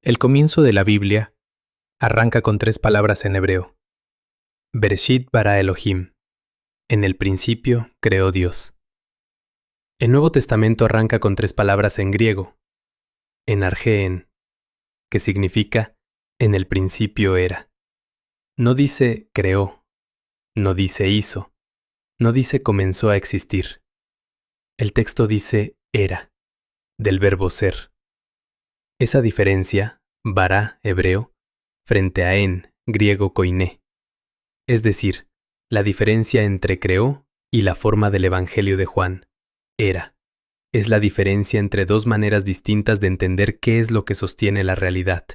El comienzo de la Biblia arranca con 3 palabras en hebreo. Bereshit bara Elohim. En el principio creó Dios. El Nuevo Testamento arranca con 3 palabras en griego. En argeen, que significa en el principio era. No dice creó, no dice hizo, no dice comenzó a existir. El texto dice era, del verbo ser. Esa diferencia, bara, hebreo, frente a en, griego koiné. Es decir, la diferencia entre creó y la forma del Evangelio de Juan, era. Es la diferencia entre 2 maneras distintas de entender qué es lo que sostiene la realidad.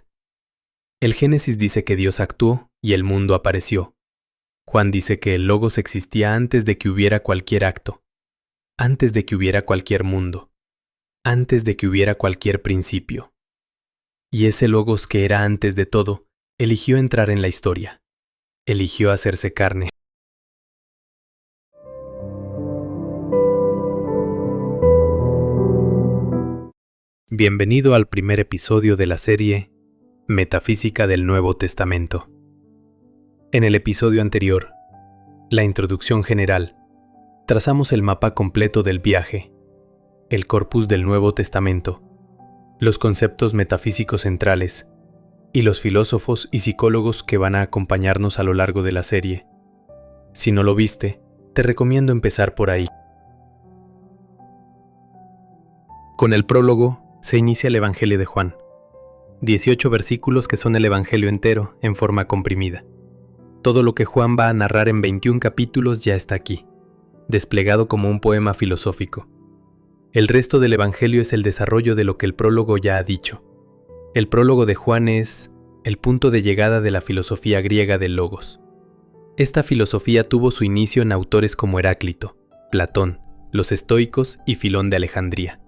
El Génesis dice que Dios actuó y el mundo apareció. Juan dice que el Logos existía antes de que hubiera cualquier acto, antes de que hubiera cualquier mundo, antes de que hubiera cualquier principio. Y ese Logos que era antes de todo, eligió entrar en la historia. Eligió hacerse carne. Bienvenido al primer episodio de la serie Metafísica del Nuevo Testamento. En el episodio anterior, la introducción general, trazamos el mapa completo del viaje, el corpus del Nuevo Testamento, los conceptos metafísicos centrales y los filósofos y psicólogos que van a acompañarnos a lo largo de la serie. Si no lo viste, te recomiendo empezar por ahí. Con el prólogo se inicia el Evangelio de Juan. 18 versículos que son el Evangelio entero en forma comprimida. Todo lo que Juan va a narrar en 21 capítulos ya está aquí, desplegado como un poema filosófico. El resto del Evangelio es el desarrollo de lo que el prólogo ya ha dicho. El prólogo de Juan es el punto de llegada de la filosofía griega del Logos. Esta filosofía tuvo su inicio en autores como Heráclito, Platón, los estoicos y Filón de Alejandría.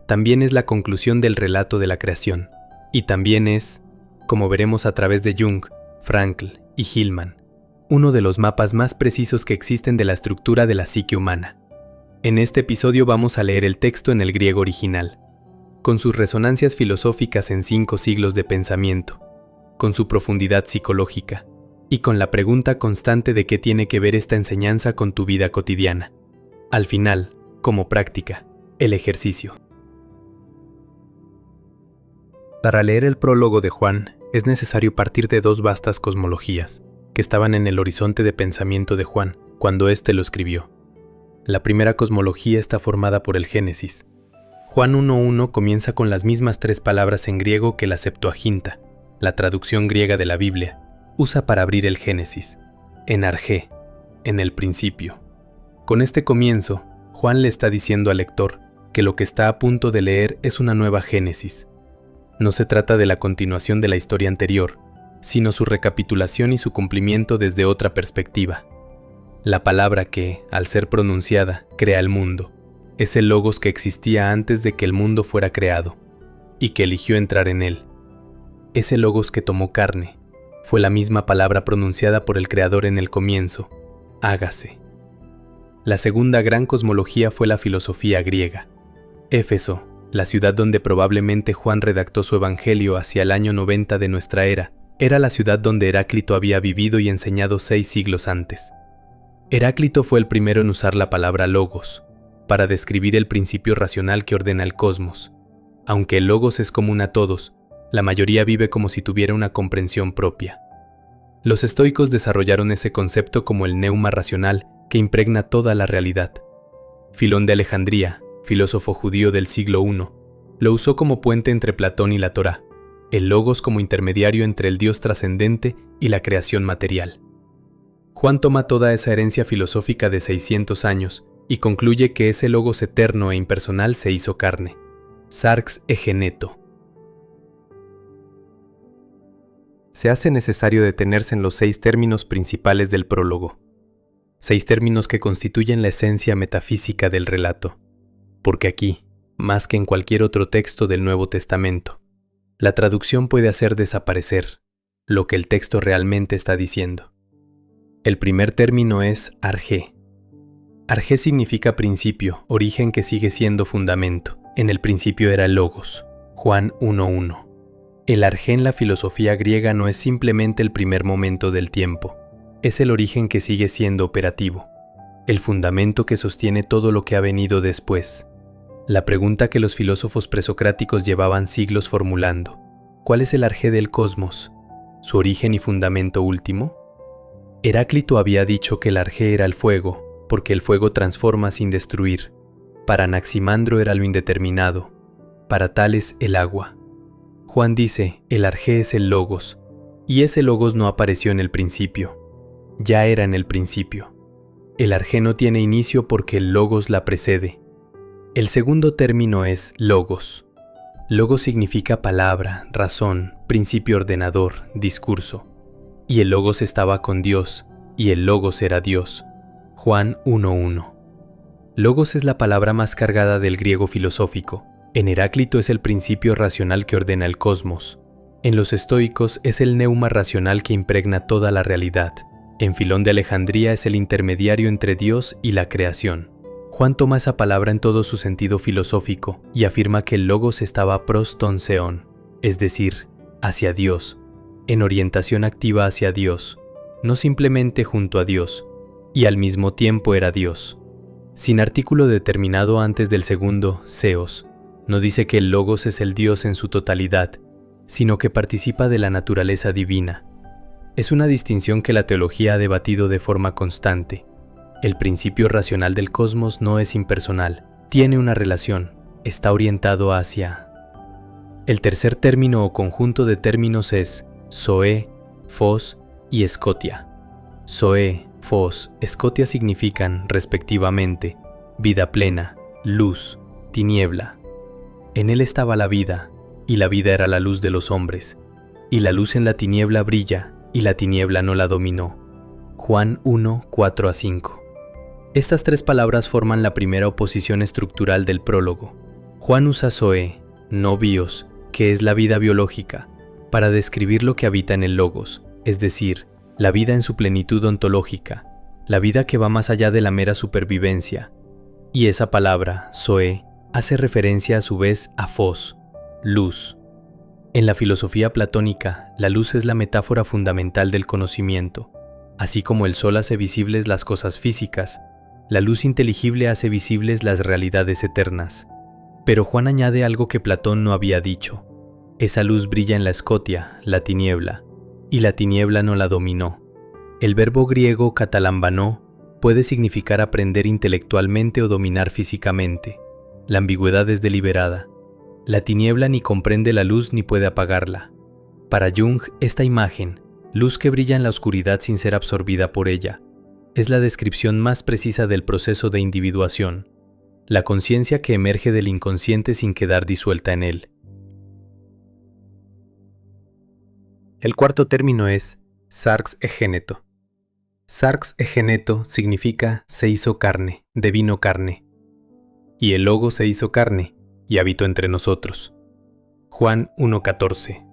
También es la conclusión del relato de la creación, y también es, como veremos a través de Jung, Frankl y Hillman, uno de los mapas más precisos que existen de la estructura de la psique humana. En este episodio vamos a leer el texto en el griego original, con sus resonancias filosóficas en 5 siglos de pensamiento, con su profundidad psicológica, y con la pregunta constante de qué tiene que ver esta enseñanza con tu vida cotidiana. Al final, como práctica, el ejercicio. Para leer el prólogo de Juan, es necesario partir de 2 vastas cosmologías, que estaban en el horizonte de pensamiento de Juan, cuando éste lo escribió. La primera cosmología está formada por el Génesis. Juan 1.1 comienza con las mismas 3 palabras en griego que la Septuaginta, la traducción griega de la Biblia, usa para abrir el Génesis. En argé, en el principio. Con este comienzo, Juan le está diciendo al lector que lo que está a punto de leer es una nueva Génesis. No se trata de la continuación de la historia anterior, sino su recapitulación y su cumplimiento desde otra perspectiva. La palabra que, al ser pronunciada, crea el mundo, es el Logos que existía antes de que el mundo fuera creado, y que eligió entrar en él. Ese Logos que tomó carne, fue la misma palabra pronunciada por el Creador en el comienzo, hágase. La segunda gran cosmología fue la filosofía griega. Éfeso, la ciudad donde probablemente Juan redactó su Evangelio hacia el año 90 de nuestra era, era la ciudad donde Heráclito había vivido y enseñado 6 siglos antes. Heráclito fue el primero en usar la palabra logos, para describir el principio racional que ordena el cosmos. Aunque el logos es común a todos, la mayoría vive como si tuviera una comprensión propia. Los estoicos desarrollaron ese concepto como el neuma racional que impregna toda la realidad. Filón de Alejandría, filósofo judío del siglo I, lo usó como puente entre Platón y la Torá, el logos como intermediario entre el Dios trascendente y la creación material. Juan toma toda esa herencia filosófica de 600 años y concluye que ese logos eterno e impersonal se hizo carne. Sarx egeneto. Se hace necesario detenerse en los 6 términos principales del prólogo. 6 términos que constituyen la esencia metafísica del relato. Porque aquí, más que en cualquier otro texto del Nuevo Testamento, la traducción puede hacer desaparecer lo que el texto realmente está diciendo. El primer término es argé. Argé significa principio, origen que sigue siendo fundamento. En el principio era el Logos. Juan 1.1. El arjé en la filosofía griega no es simplemente el primer momento del tiempo, es el origen que sigue siendo operativo, el fundamento que sostiene todo lo que ha venido después. La pregunta que los filósofos presocráticos llevaban siglos formulando: ¿cuál es el arjé del cosmos? ¿Su origen y fundamento último? Heráclito había dicho que el arjé era el fuego, porque el fuego transforma sin destruir. Para Anaximandro era lo indeterminado, para Tales el agua. Juan dice, el arjé es el logos, y ese logos no apareció en el principio, ya era en el principio. El arjé no tiene inicio porque el logos la precede. El segundo término es logos. Logos significa palabra, razón, principio ordenador, discurso. Y el logos estaba con Dios, y el logos era Dios. Juan 1:1. Logos es la palabra más cargada del griego filosófico. En Heráclito es el principio racional que ordena el cosmos. En los estoicos es el neuma racional que impregna toda la realidad. En Filón de Alejandría es el intermediario entre Dios y la creación. Juan toma esa palabra en todo su sentido filosófico y afirma que el logos estaba pros ton seon, es decir, hacia Dios, en orientación activa hacia Dios, no simplemente junto a Dios, y al mismo tiempo era Dios. Sin artículo determinado antes del segundo, seos, no dice que el logos es el Dios en su totalidad, sino que participa de la naturaleza divina. Es una distinción que la teología ha debatido de forma constante. El principio racional del cosmos no es impersonal, tiene una relación, está orientado hacia. El tercer término o conjunto de términos es zoe, phos y escotia. Zoe, phos, escotia significan, respectivamente, vida plena, luz, tiniebla. En él estaba la vida, y la vida era la luz de los hombres, y la luz en la tiniebla brilla, y la tiniebla no la dominó. Juan 1, 4-5. Estas tres palabras forman la primera oposición estructural del prólogo. Juan usa zoe, no bios, que es la vida biológica, para describir lo que habita en el logos, es decir, la vida en su plenitud ontológica, la vida que va más allá de la mera supervivencia. Y esa palabra, zoe, hace referencia a su vez a phos, luz. En la filosofía platónica, la luz es la metáfora fundamental del conocimiento. Así como el sol hace visibles las cosas físicas, la luz inteligible hace visibles las realidades eternas. Pero Juan añade algo que Platón no había dicho. Esa luz brilla en la escotia, la tiniebla, y la tiniebla no la dominó. El verbo griego catalambanó puede significar aprender intelectualmente o dominar físicamente. La ambigüedad es deliberada. La tiniebla ni comprende la luz ni puede apagarla. Para Jung, esta imagen, luz que brilla en la oscuridad sin ser absorbida por ella, es la descripción más precisa del proceso de individuación, la conciencia que emerge del inconsciente sin quedar disuelta en él. El cuarto término es sarx egéneto. Sarx egéneto significa se hizo carne, devino carne. Y el Logos se hizo carne y habitó entre nosotros. Juan 1:14.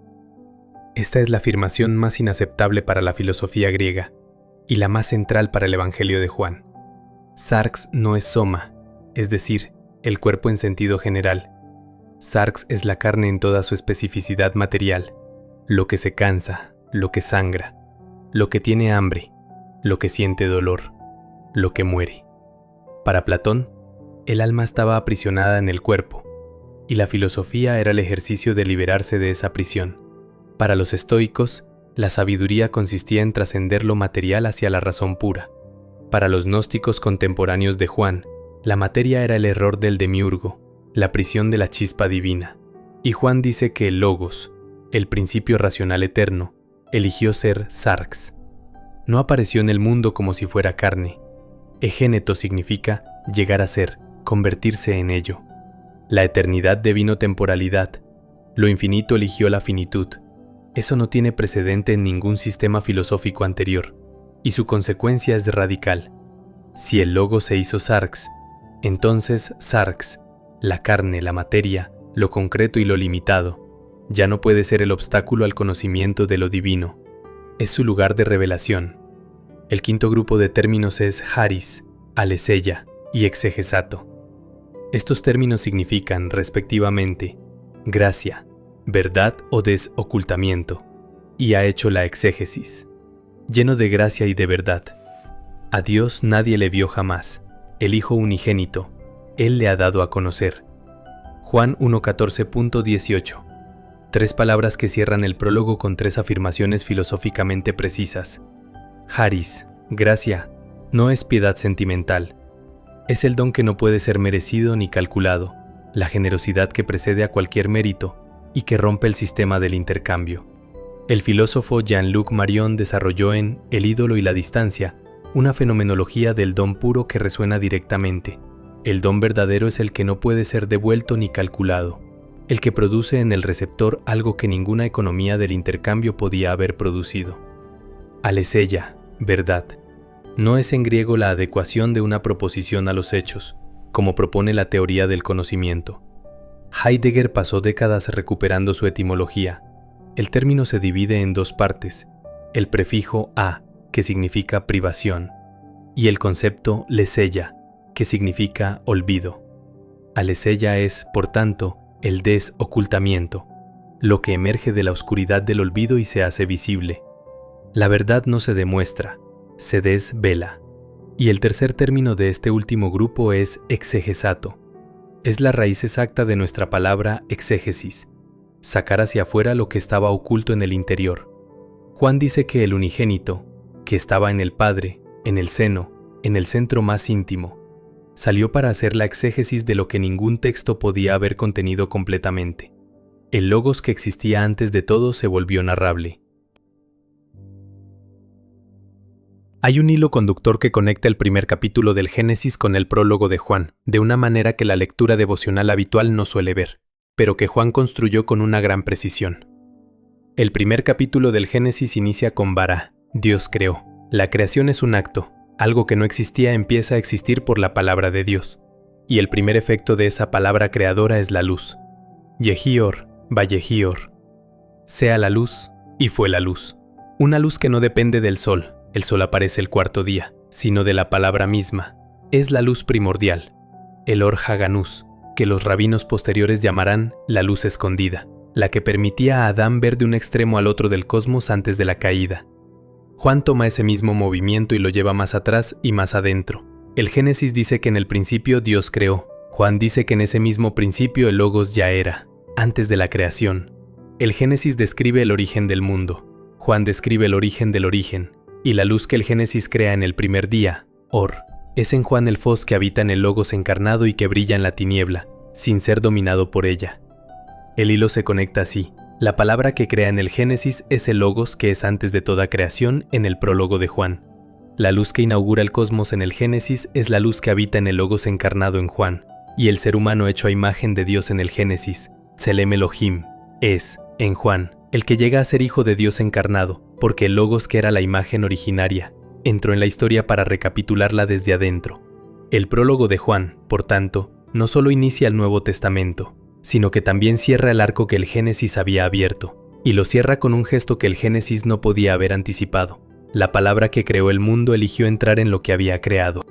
Esta es la afirmación más inaceptable para la filosofía griega y la más central para el Evangelio de Juan. Sarx no es soma, es decir, el cuerpo en sentido general. Sarx es la carne en toda su especificidad material, lo que se cansa, lo que sangra, lo que tiene hambre, lo que siente dolor, lo que muere. Para Platón, el alma estaba aprisionada en el cuerpo, y la filosofía era el ejercicio de liberarse de esa prisión. Para los estoicos, la sabiduría consistía en trascender lo material hacia la razón pura. Para los gnósticos contemporáneos de Juan, la materia era el error del demiurgo, la prisión de la chispa divina. Y Juan dice que el Logos, el principio racional eterno, eligió ser sarx. No apareció en el mundo como si fuera carne. Egéneto significa llegar a ser, convertirse en ello. La eternidad devino temporalidad. Lo infinito eligió la finitud. Eso no tiene precedente en ningún sistema filosófico anterior, y su consecuencia es radical. Si el Logos se hizo sarx, entonces sarx, la carne, la materia, lo concreto y lo limitado, ya no puede ser el obstáculo al conocimiento de lo divino. Es su lugar de revelación. El quinto grupo de términos es haris, aletheia y exegesato. Estos términos significan, respectivamente, gracia, verdad o desocultamiento, y ha hecho la exégesis, lleno de gracia y de verdad. A Dios nadie le vio jamás, el Hijo unigénito, Él le ha dado a conocer. Juan 1:14.18. 3 palabras que cierran el prólogo con 3 afirmaciones filosóficamente precisas. Charis, gracia, no es piedad sentimental. Es el don que no puede ser merecido ni calculado, la generosidad que precede a cualquier mérito y que rompe el sistema del intercambio. El filósofo Jean-Luc Marion desarrolló en El ídolo y la distancia una fenomenología del don puro que resuena directamente. El don verdadero es el que no puede ser devuelto ni calculado, el que produce en el receptor algo que ninguna economía del intercambio podía haber producido. Aletheia, verdad. No es en griego la adecuación de una proposición a los hechos, como propone la teoría del conocimiento. Heidegger pasó décadas recuperando su etimología. El término se divide en 2 partes, el prefijo a, que significa privación, y el concepto leseia, que significa olvido. Aletheia es, por tanto, el desocultamiento, lo que emerge de la oscuridad del olvido y se hace visible. La verdad no se demuestra, se desvela. Y el tercer término de este último grupo es exegesato. Es la raíz exacta de nuestra palabra exégesis, sacar hacia afuera lo que estaba oculto en el interior. Juan dice que el unigénito, que estaba en el Padre, en el seno, en el centro más íntimo, salió para hacer la exégesis de lo que ningún texto podía haber contenido completamente. El logos que existía antes de todo se volvió narrable. Hay un hilo conductor que conecta el primer capítulo del Génesis con el prólogo de Juan, de una manera que la lectura devocional habitual no suele ver, pero que Juan construyó con una gran precisión. El primer capítulo del Génesis inicia con Bara, Dios creó. La creación es un acto, algo que no existía empieza a existir por la palabra de Dios, y el primer efecto de esa palabra creadora es la luz. Yehior, Vayehior. Sea la luz, y fue la luz. Una luz que no depende del sol. El sol aparece el 4º día, sino de la palabra misma. Es la luz primordial, el Or Haganús, que los rabinos posteriores llamarán la luz escondida, la que permitía a Adán ver de un extremo al otro del cosmos antes de la caída. Juan toma ese mismo movimiento y lo lleva más atrás y más adentro. El Génesis dice que en el principio Dios creó. Juan dice que en ese mismo principio el Logos ya era, antes de la creación. El Génesis describe el origen del mundo. Juan describe el origen del origen. Y la luz que el Génesis crea en el primer día, Or, es en Juan el Fos que habita en el Logos encarnado y que brilla en la tiniebla, sin ser dominado por ella. El hilo se conecta así. La palabra que crea en el Génesis es el Logos que es antes de toda creación en el prólogo de Juan. La luz que inaugura el cosmos en el Génesis es la luz que habita en el Logos encarnado en Juan, y el ser humano hecho a imagen de Dios en el Génesis, Tselem Elohim, es, en Juan, el que llega a ser hijo de Dios encarnado, porque el Logos, que era la imagen originaria, entró en la historia para recapitularla desde adentro. El prólogo de Juan, por tanto, no solo inicia el Nuevo Testamento, sino que también cierra el arco que el Génesis había abierto, y lo cierra con un gesto que el Génesis no podía haber anticipado. La palabra que creó el mundo eligió entrar en lo que había creado.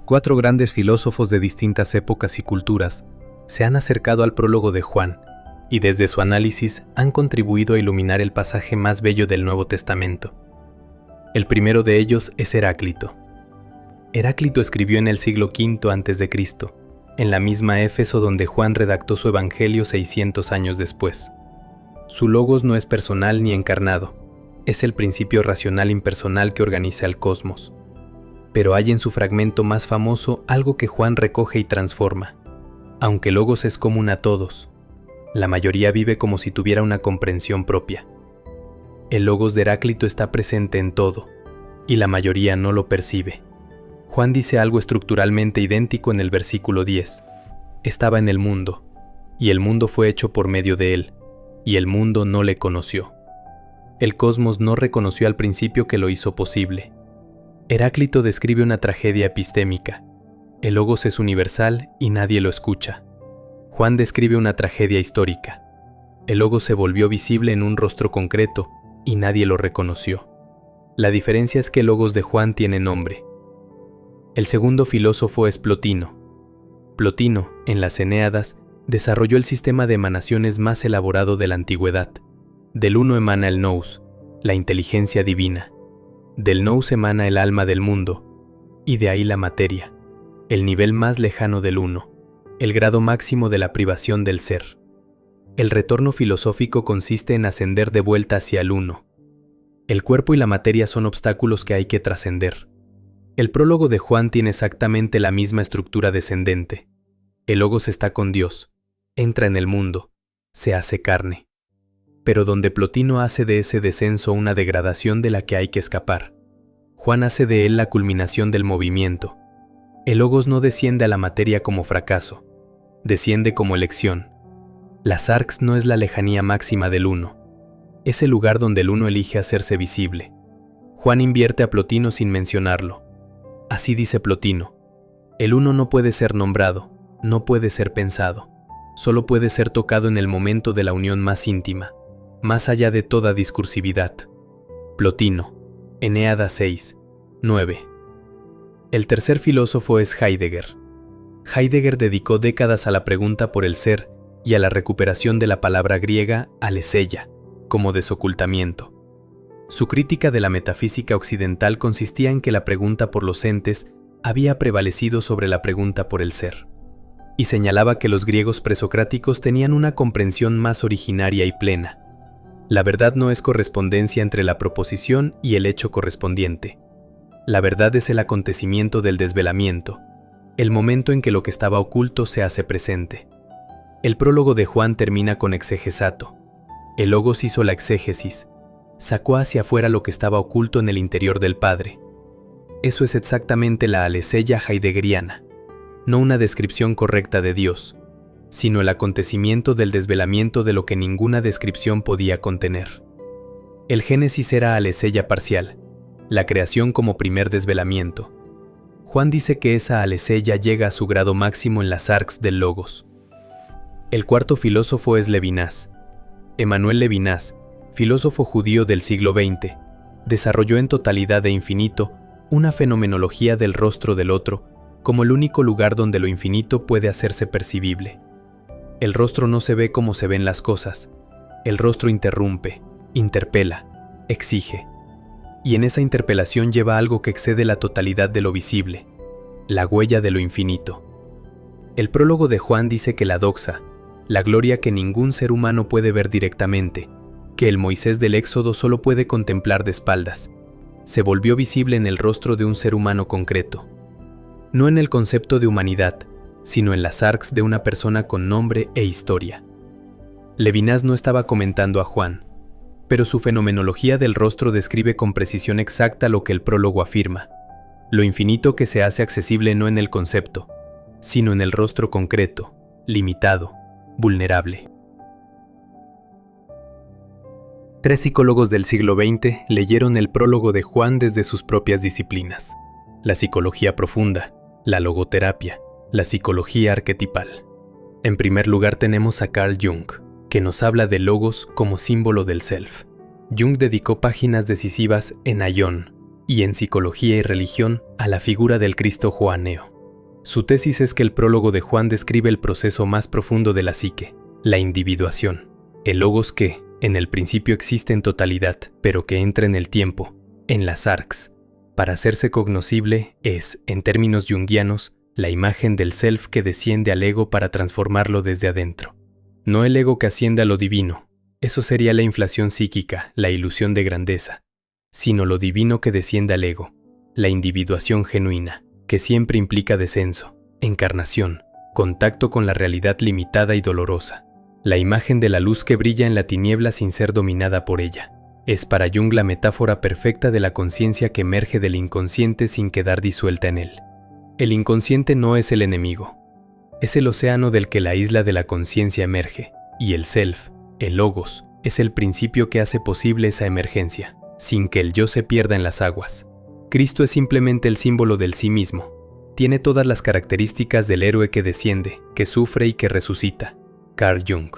4 grandes filósofos de distintas épocas y culturas se han acercado al prólogo de Juan, y desde su análisis han contribuido a iluminar el pasaje más bello del Nuevo Testamento. El primero de ellos es Heráclito. Heráclito escribió en el siglo V a.C., en la misma Éfeso donde Juan redactó su Evangelio 600 años después. Su logos no es personal ni encarnado, es el principio racional impersonal que organiza el cosmos. Pero hay en su fragmento más famoso algo que Juan recoge y transforma. Aunque logos es común a todos, la mayoría vive como si tuviera una comprensión propia. El logos de Heráclito está presente en todo, y la mayoría no lo percibe. Juan dice algo estructuralmente idéntico en el versículo 10. Estaba en el mundo, y el mundo fue hecho por medio de él, y el mundo no le conoció. El cosmos no reconoció al principio que lo hizo posible. Heráclito describe una tragedia epistémica. El logos es universal y nadie lo escucha. Juan describe una tragedia histórica. El logos se volvió visible en un rostro concreto y nadie lo reconoció. La diferencia es que el logos de Juan tiene nombre. El segundo filósofo es Plotino. Plotino, en las Eneadas, Desarrolló el sistema de emanaciones más elaborado de la antigüedad. Del uno emana el nous, la inteligencia divina. Del nous emana el alma del mundo, y de ahí la materia, el nivel más lejano del uno, el grado máximo de la privación del ser. El retorno filosófico consiste en ascender de vuelta hacia el uno. El cuerpo y la materia son obstáculos que hay que trascender. El prólogo de Juan tiene exactamente la misma estructura descendente. El Logos está con Dios, entra en el mundo, se hace carne. Pero donde Plotino hace de ese descenso una degradación de la que hay que escapar, Juan hace de él la culminación del movimiento. El Logos no desciende a la materia como fracaso, desciende como elección. La sarx no es la lejanía máxima del uno, es el lugar donde el uno elige hacerse visible. Juan invierte a Plotino sin mencionarlo. Así dice Plotino: el uno no puede ser nombrado, no puede ser pensado, solo puede ser tocado en el momento de la unión más íntima, más allá de toda discursividad. Plotino, Eneada 6, 9. El tercer filósofo es Heidegger. Heidegger dedicó décadas a la pregunta por el ser y a la recuperación de la palabra griega aletheia, como desocultamiento. Su crítica de la metafísica occidental consistía en que la pregunta por los entes había prevalecido sobre la pregunta por el ser, y señalaba que los griegos presocráticos tenían una comprensión más originaria y plena. La verdad no es correspondencia entre la proposición y el hecho correspondiente. La verdad es el acontecimiento del desvelamiento, el momento en que lo que estaba oculto se hace presente. El prólogo de Juan termina con exegesato. El Logos hizo la exégesis, sacó hacia afuera lo que estaba oculto en el interior del Padre. Eso es exactamente la aletheia heideggeriana, no una descripción correcta de Dios, sino el acontecimiento del desvelamiento de lo que ninguna descripción podía contener. El Génesis era aletheia parcial, la creación como primer desvelamiento. Juan dice que esa aletheia llega a su grado máximo en la sarx del Logos. El cuarto filósofo es Levinas. Emmanuel Levinas, filósofo judío del siglo XX, desarrolló en totalidad e infinito una fenomenología del rostro del otro como el único lugar donde lo infinito puede hacerse percibible. El rostro no se ve como se ven las cosas. El rostro interrumpe, interpela, exige. Y en esa interpelación lleva algo que excede la totalidad de lo visible, la huella de lo infinito. El prólogo de Juan dice que la doxa, la gloria que ningún ser humano puede ver directamente, que el Moisés del Éxodo solo puede contemplar de espaldas, se volvió visible en el rostro de un ser humano concreto. No en el concepto de humanidad, sino en la sarx de una persona con nombre e historia. Levinas no estaba comentando a Juan, pero su fenomenología del rostro describe con precisión exacta lo que el prólogo afirma: lo infinito que se hace accesible no en el concepto, sino en el rostro concreto, limitado, vulnerable. 3 psicólogos del siglo XX leyeron el prólogo de Juan desde sus propias disciplinas: la psicología profunda, la logoterapia, la psicología arquetipal. En primer lugar tenemos a Carl Jung, que nos habla del logos como símbolo del self. Jung dedicó páginas decisivas en Aion y en Psicología y Religión a la figura del Cristo joaneo. Su tesis es que el prólogo de Juan describe el proceso más profundo de la psique, la individuación. El logos que, en el principio existe en totalidad, pero que entra en el tiempo, en la sarx. Para hacerse cognoscible es, en términos junguianos, la imagen del self que desciende al ego para transformarlo desde adentro. No el ego que asciende a lo divino, eso sería la inflación psíquica, la ilusión de grandeza, sino lo divino que desciende al ego, la individuación genuina, que siempre implica descenso, encarnación, contacto con la realidad limitada y dolorosa, la imagen de la luz que brilla en la tiniebla sin ser dominada por ella. Es para Jung la metáfora perfecta de la conciencia que emerge del inconsciente sin quedar disuelta en él. El inconsciente no es el enemigo, es el océano del que la isla de la conciencia emerge, y el self, el logos, es el principio que hace posible esa emergencia, sin que el yo se pierda en las aguas. Cristo es simplemente el símbolo del sí mismo. Tiene todas las características del héroe que desciende, que sufre y que resucita. Carl Jung.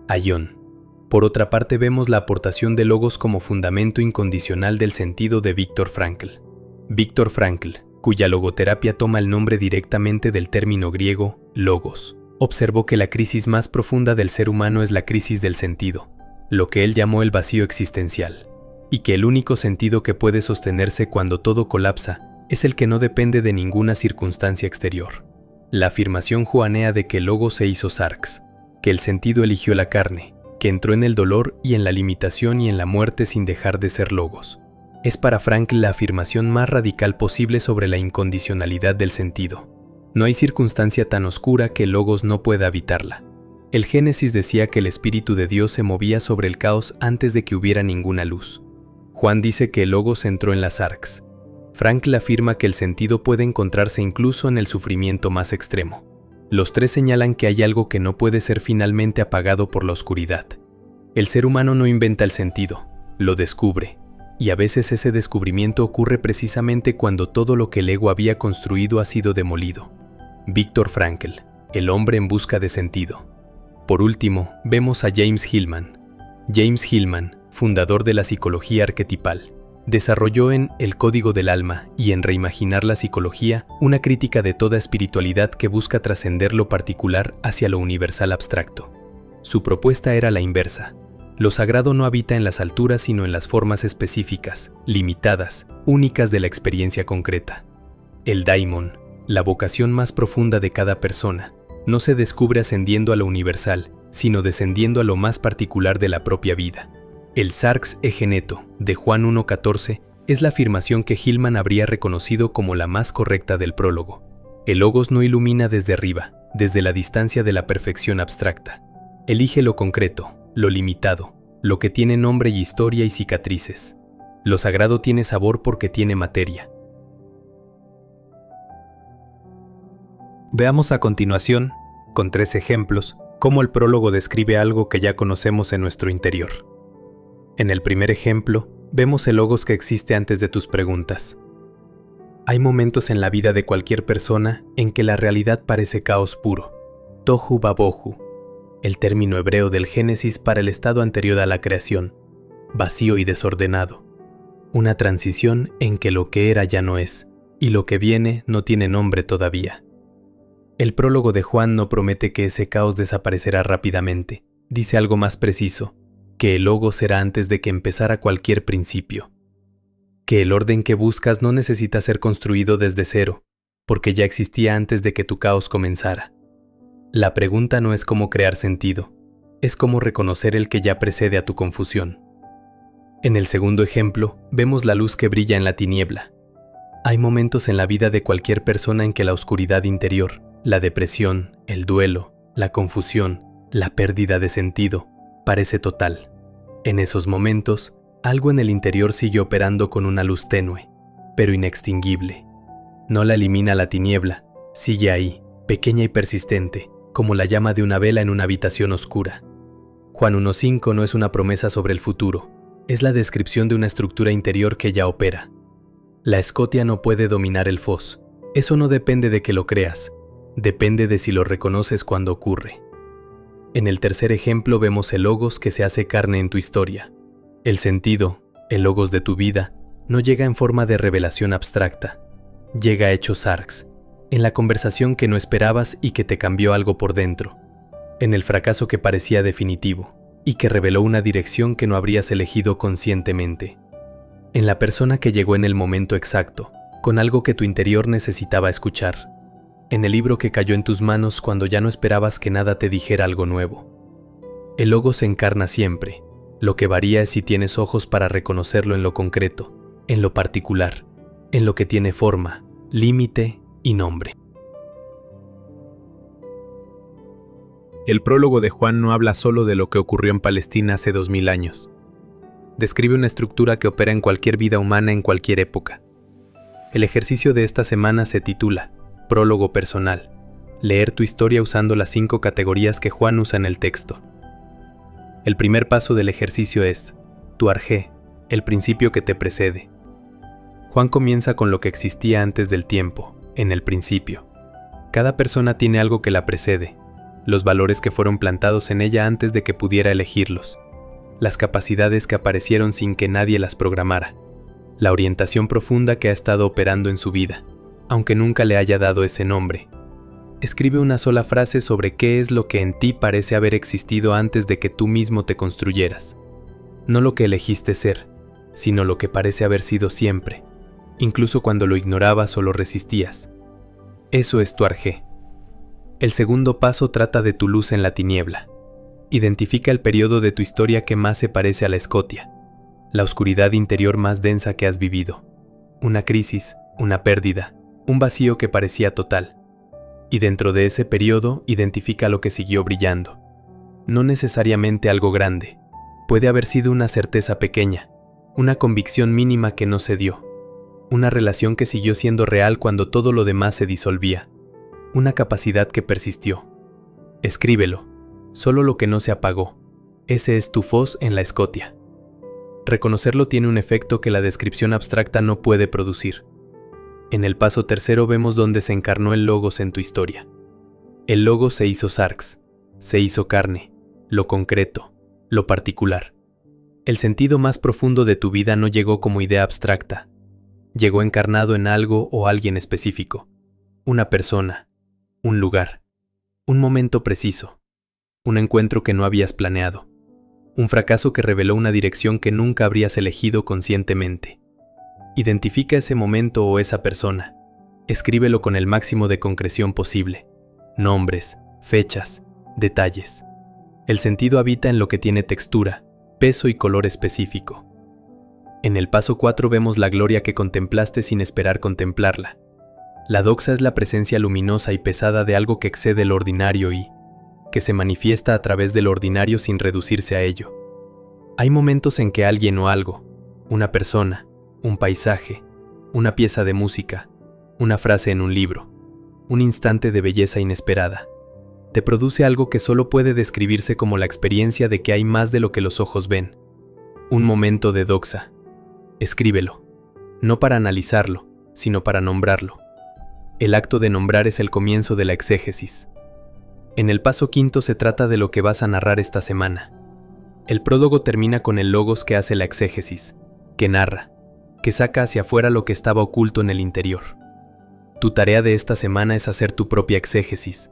Aion. Por otra parte vemos la aportación de logos como fundamento incondicional del sentido de Viktor Frankl. Viktor Frankl, cuya logoterapia toma el nombre directamente del término griego logos, observó que la crisis más profunda del ser humano es la crisis del sentido, lo que él llamó el vacío existencial, y que el único sentido que puede sostenerse cuando todo colapsa es el que no depende de ninguna circunstancia exterior. La afirmación juanea de que el logos se hizo sarx, que el sentido eligió la carne, que entró en el dolor y en la limitación y en la muerte sin dejar de ser logos. Es para Frankl la afirmación más radical posible sobre la incondicionalidad del sentido. No hay circunstancia tan oscura que el logos no pueda habitarla. El Génesis decía que el Espíritu de Dios se movía sobre el caos antes de que hubiera ninguna luz. Juan dice que el logos entró en la sarx. Frankl afirma que el sentido puede encontrarse incluso en el sufrimiento más extremo. Los tres señalan que hay algo que no puede ser finalmente apagado por la oscuridad. El ser humano no inventa el sentido, lo descubre, y a veces ese descubrimiento ocurre precisamente cuando todo lo que el ego había construido ha sido demolido. Viktor Frankl, el hombre en busca de sentido. Por último, vemos a James Hillman. James Hillman, fundador de la psicología arquetipal, desarrolló en El Código del Alma y en Reimaginar la Psicología una crítica de toda espiritualidad que busca trascender lo particular hacia lo universal abstracto. Su propuesta era la inversa. Lo sagrado no habita en las alturas sino en las formas específicas, limitadas, únicas de la experiencia concreta. El daimon, la vocación más profunda de cada persona, no se descubre ascendiendo a lo universal, sino descendiendo a lo más particular de la propia vida. El sarx egeneto, de Juan 1:14, es la afirmación que Hillman habría reconocido como la más correcta del prólogo. El logos no ilumina desde arriba, desde la distancia de la perfección abstracta. Elige lo concreto, lo limitado, lo que tiene nombre y historia y cicatrices. Lo sagrado tiene sabor porque tiene materia. Veamos a continuación, con 3 ejemplos, cómo el prólogo describe algo que ya conocemos en nuestro interior. En el primer ejemplo, vemos el logos que existe antes de tus preguntas. Hay momentos en la vida de cualquier persona en que la realidad parece caos puro, tohu vabohu, el término hebreo del Génesis para el estado anterior a la creación, vacío y desordenado. Una transición en que lo que era ya no es, y lo que viene no tiene nombre todavía. El prólogo de Juan no promete que ese caos desaparecerá rápidamente, dice algo más preciso, que el logos será antes de que empezara cualquier principio. Que el orden que buscas no necesita ser construido desde cero, porque ya existía antes de que tu caos comenzara. La pregunta no es cómo crear sentido, es cómo reconocer el que ya precede a tu confusión. En el segundo ejemplo, vemos la luz que brilla en la tiniebla. Hay momentos en la vida de cualquier persona en que la oscuridad interior, la depresión, el duelo, la confusión, la pérdida de sentido, parece total. En esos momentos, algo en el interior sigue operando con una luz tenue, pero inextinguible. No la elimina la tiniebla, sigue ahí, pequeña y persistente, como la llama de una vela en una habitación oscura. Juan 1:5 no es una promesa sobre el futuro, es la descripción de una estructura interior que ya opera. La escotia no puede dominar el fos, eso no depende de que lo creas, depende de si lo reconoces cuando ocurre. En el tercer ejemplo vemos el logos que se hace carne en tu historia. El sentido, el logos de tu vida, no llega en forma de revelación abstracta. Llega hecho sarx, en la conversación que no esperabas y que te cambió algo por dentro. En el fracaso que parecía definitivo y que reveló una dirección que no habrías elegido conscientemente. En la persona que llegó en el momento exacto, con algo que tu interior necesitaba escuchar. En el libro que cayó en tus manos cuando ya no esperabas que nada te dijera algo nuevo. El logos se encarna siempre. Lo que varía es si tienes ojos para reconocerlo en lo concreto, en lo particular, en lo que tiene forma, límite y nombre. El prólogo de Juan no habla solo de lo que ocurrió en Palestina hace 2000 años. Describe una estructura que opera en cualquier vida humana en cualquier época. El ejercicio de esta semana se titula Prólogo personal. Leer tu historia usando las 5 categorías que Juan usa en el texto. El primer paso del ejercicio es tu arjé, el principio que te precede. Juan comienza con lo que existía antes del tiempo, en el principio. Cada persona tiene algo que la precede, los valores que fueron plantados en ella antes de que pudiera elegirlos, las capacidades que aparecieron sin que nadie las programara, la orientación profunda que ha estado operando en su vida, aunque nunca le haya dado ese nombre. Escribe una sola frase sobre qué es lo que en ti parece haber existido antes de que tú mismo te construyeras. No lo que elegiste ser, sino lo que parece haber sido siempre, incluso cuando lo ignorabas o lo resistías. Eso es tu arjé. El segundo paso trata de tu luz en la tiniebla. Identifica el periodo de tu historia que más se parece a la escotia, la oscuridad interior más densa que has vivido. Una crisis, una pérdida, un vacío que parecía total. Y dentro de ese periodo, identifica lo que siguió brillando. No necesariamente algo grande. Puede haber sido una certeza pequeña, una convicción mínima que no se dio, una relación que siguió siendo real cuando todo lo demás se disolvía, una capacidad que persistió. Escríbelo, solo lo que no se apagó. Ese es tu fos en la escotia. Reconocerlo tiene un efecto que la descripción abstracta no puede producir. En el paso tercero vemos dónde se encarnó el logos en tu historia. El logos se hizo sarx, se hizo carne, lo concreto, lo particular. El sentido más profundo de tu vida no llegó como idea abstracta. Llegó encarnado en algo o alguien específico. Una persona, un lugar, un momento preciso, un encuentro que no habías planeado, un fracaso que reveló una dirección que nunca habrías elegido conscientemente. Identifica ese momento o esa persona. Escríbelo con el máximo de concreción posible. Nombres, fechas, detalles. El sentido habita en lo que tiene textura, peso y color específico. En el paso 4 vemos la gloria que contemplaste sin esperar contemplarla. La doxa es la presencia luminosa y pesada de algo que excede lo ordinario y que se manifiesta a través de lo ordinario sin reducirse a ello. Hay momentos en que alguien o algo, una persona, un paisaje, una pieza de música, una frase en un libro, un instante de belleza inesperada, te produce algo que solo puede describirse como la experiencia de que hay más de lo que los ojos ven. Un momento de doxa. Escríbelo, no para analizarlo, sino para nombrarlo. El acto de nombrar es el comienzo de la exégesis. En el paso 5 se trata de lo que vas a narrar esta semana. El prólogo termina con el logos que hace la exégesis, que narra, que saca hacia afuera lo que estaba oculto en el interior. Tu tarea de esta semana es hacer tu propia exégesis,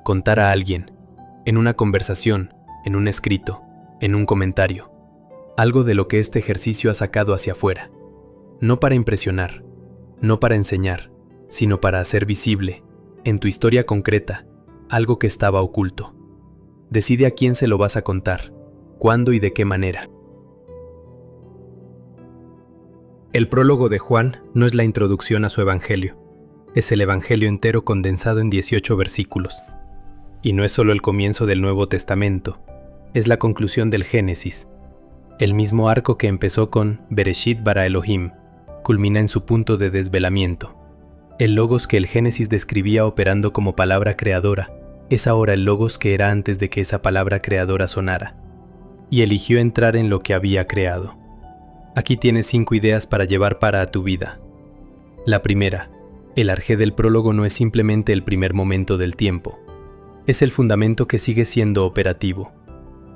contar a alguien, en una conversación, en un escrito, en un comentario, algo de lo que este ejercicio ha sacado hacia afuera, no para impresionar, no para enseñar, sino para hacer visible, en tu historia concreta, algo que estaba oculto. Decide a quién se lo vas a contar, cuándo y de qué manera. El prólogo de Juan no es la introducción a su evangelio, es el evangelio entero condensado en 18 versículos. Y no es solo el comienzo del Nuevo Testamento, es la conclusión del Génesis. El mismo arco que empezó con Bereshit bara Elohim, culmina en su punto de desvelamiento. El logos que el Génesis describía operando como palabra creadora, es ahora el logos que era antes de que esa palabra creadora sonara, y eligió entrar en lo que había creado. Aquí tienes 5 ideas para llevar para tu vida. La primera, el arjé del prólogo no es simplemente el primer momento del tiempo. Es el fundamento que sigue siendo operativo,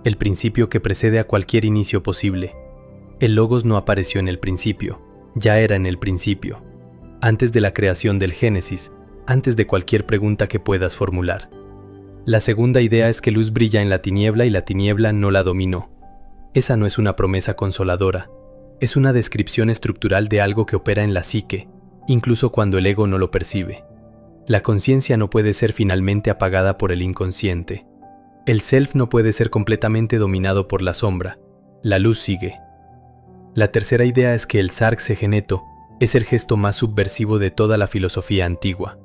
el principio que precede a cualquier inicio posible. El logos no apareció en el principio, ya era en el principio, antes de la creación del Génesis, antes de cualquier pregunta que puedas formular. La segunda idea es que luz brilla en la tiniebla y la tiniebla no la dominó. Esa no es una promesa consoladora, es una descripción estructural de algo que opera en la psique, incluso cuando el ego no lo percibe. La conciencia no puede ser finalmente apagada por el inconsciente. El self no puede ser completamente dominado por la sombra. La luz sigue. La tercera idea es que el sarx egeneto es el gesto más subversivo de toda la filosofía antigua.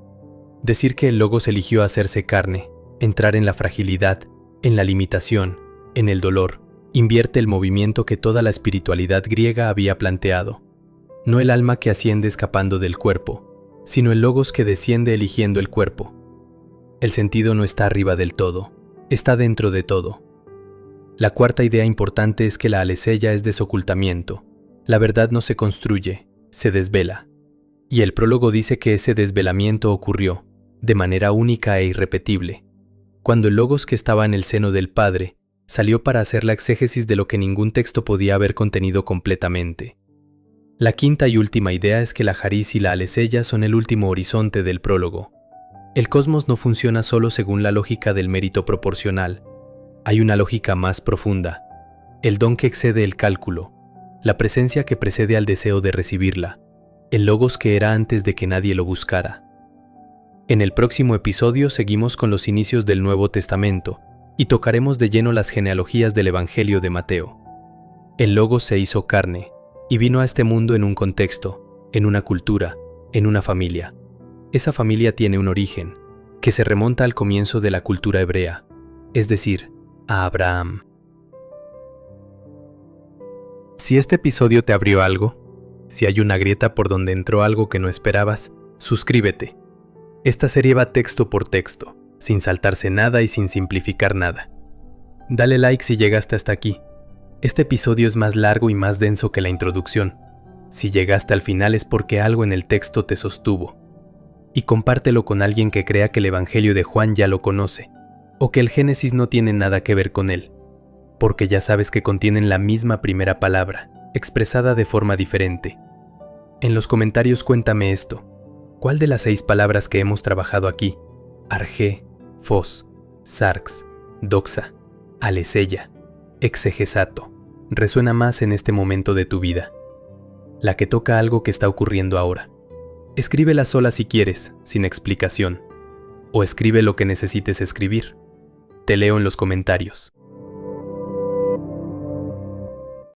Decir que el logos eligió hacerse carne, entrar en la fragilidad, en la limitación, en el dolor, invierte el movimiento que toda la espiritualidad griega había planteado. No el alma que asciende escapando del cuerpo, sino el logos que desciende eligiendo el cuerpo. El sentido no está arriba del todo, está dentro de todo. La cuarta idea importante es que la aletheia es desocultamiento. La verdad no se construye, se desvela. Y el prólogo dice que ese desvelamiento ocurrió, de manera única e irrepetible, cuando el logos que estaba en el seno del Padre salió para hacer la exégesis de lo que ningún texto podía haber contenido completamente. La quinta y última idea es que la Haris y la aletheia son el último horizonte del prólogo. El cosmos no funciona solo según la lógica del mérito proporcional. Hay una lógica más profunda, el don que excede el cálculo, la presencia que precede al deseo de recibirla, el logos que era antes de que nadie lo buscara. En el próximo episodio seguimos con los inicios del Nuevo Testamento y tocaremos de lleno las genealogías del Evangelio de Mateo. El Logos se hizo carne y vino a este mundo en un contexto, en una cultura, en una familia. Esa familia tiene un origen, que se remonta al comienzo de la cultura hebrea, es decir, a Abraham. Si este episodio te abrió algo, si hay una grieta por donde entró algo que no esperabas, suscríbete. Esta serie va texto por texto, sin saltarse nada y sin simplificar nada. Dale like si llegaste hasta aquí. Este episodio es más largo y más denso que la introducción. Si llegaste al final es porque algo en el texto te sostuvo. Y compártelo con alguien que crea que el Evangelio de Juan ya lo conoce, o que el Génesis no tiene nada que ver con él, porque ya sabes que contienen la misma primera palabra, expresada de forma diferente. En los comentarios cuéntame esto. ¿Cuál de las 6 palabras que hemos trabajado aquí, argé, fos, sarx, doxa, aleseya, exegesato, resuena más en este momento de tu vida? La que toca algo que está ocurriendo ahora. Escríbela sola si quieres, sin explicación. O escribe lo que necesites escribir. Te leo en los comentarios.